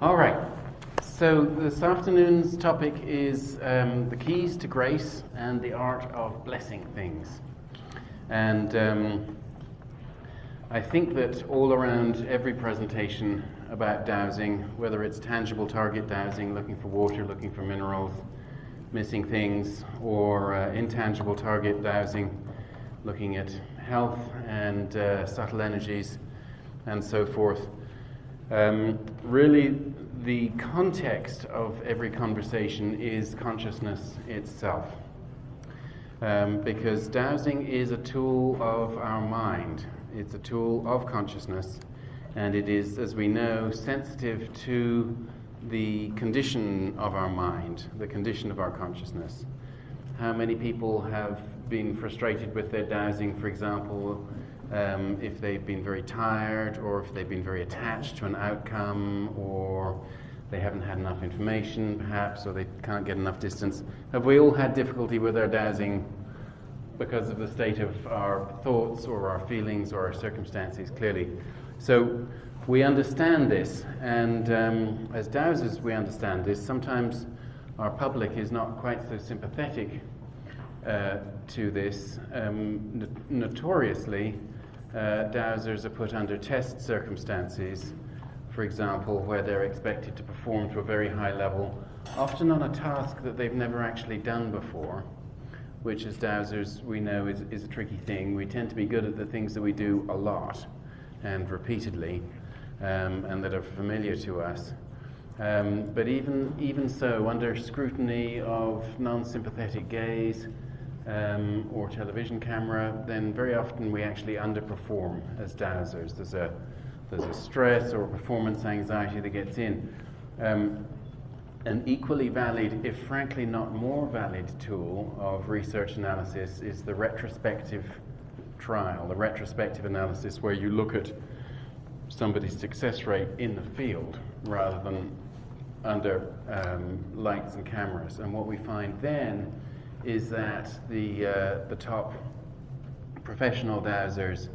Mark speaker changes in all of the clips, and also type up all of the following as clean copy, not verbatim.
Speaker 1: All right, so this afternoon's topic is the keys to grace and the art of blessing things. And I think that all around every presentation about dowsing, whether it's tangible target dowsing, looking for water, looking for minerals, missing things, or intangible target dowsing, looking at health and subtle energies and so forth, really the context of every conversation is consciousness itself. Because dowsing is a tool of our mind. It's a tool of consciousness, and it is, as we know, sensitive to the condition of our mind, the condition of our consciousness. How many people have been frustrated with their dowsing, for example, if they've been very tired, or if they've been very attached to an outcome, or they haven't had enough information, perhaps, or they can't get enough distance? Have we all had difficulty with our dowsing because of the state of our thoughts, or our feelings, or our circumstances? Clearly. So we understand this, and as dowsers we understand this. Sometimes our public is not quite so sympathetic to this. Notoriously, dowsers are put under test circumstances, for example, where they're expected to perform to a very high level, often on a task that they've never actually done before, which as dowsers we know is a tricky thing. We tend to be good at the things that we do a lot and repeatedly, and that are familiar to us. But even so, under scrutiny of non-sympathetic gaze or television camera, then very often we actually underperform as dowsers. There's a stress or performance anxiety that gets in. An equally valid, if frankly not more valid, tool of research analysis is the retrospective trial, the retrospective analysis, where you look at somebody's success rate in the field rather than under lights and cameras. And what we find then is that the top professional dowsers,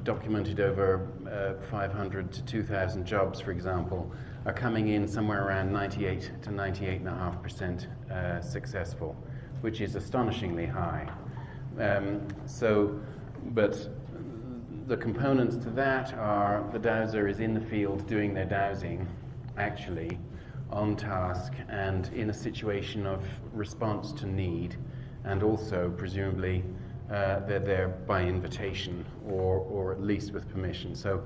Speaker 1: documented over 500 to 2,000 jobs, for example, are coming in somewhere around 98 to 98.5% successful, which is astonishingly high. But the components to that are the dowser is in the field doing their dowsing, actually, on task and in a situation of response to need, and also, presumably, they're there by invitation or at least with permission. So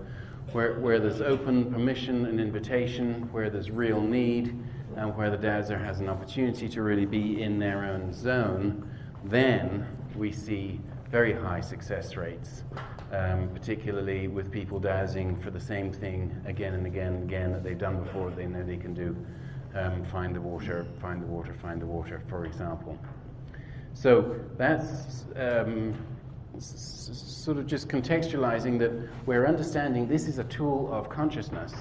Speaker 1: where there's open permission and invitation, where there's real need, and where the dowser has an opportunity to really be in their own zone, then we see very high success rates, particularly with people dowsing for the same thing again and again and again that they've done before, they know they can do. Find the water, find the water, find the water, for example. So that's sort of just contextualizing that we're understanding this is a tool of consciousness.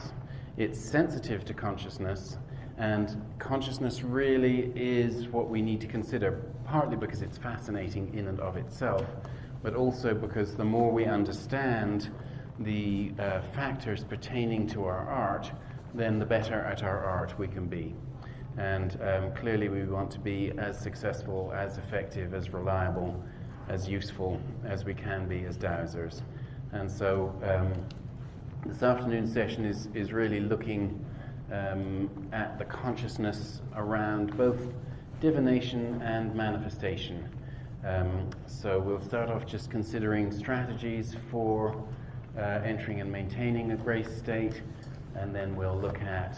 Speaker 1: It's sensitive to consciousness, and consciousness really is what we need to consider, partly because it's fascinating in and of itself, but also because the more we understand the factors pertaining to our art, then the better at our art we can be. And clearly we want to be as successful, as effective, as reliable, as useful as we can be as dowsers. And so this afternoon's session is really looking at the consciousness around both divination and manifestation. So we'll start off just considering strategies for entering and maintaining a grace state, and then we'll look at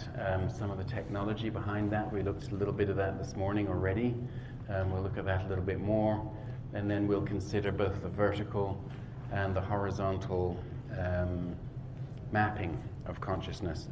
Speaker 1: some of the technology behind that. We looked at a little bit of that this morning already. We'll look at that a little bit more, and then we'll consider both the vertical and the horizontal mapping of consciousness.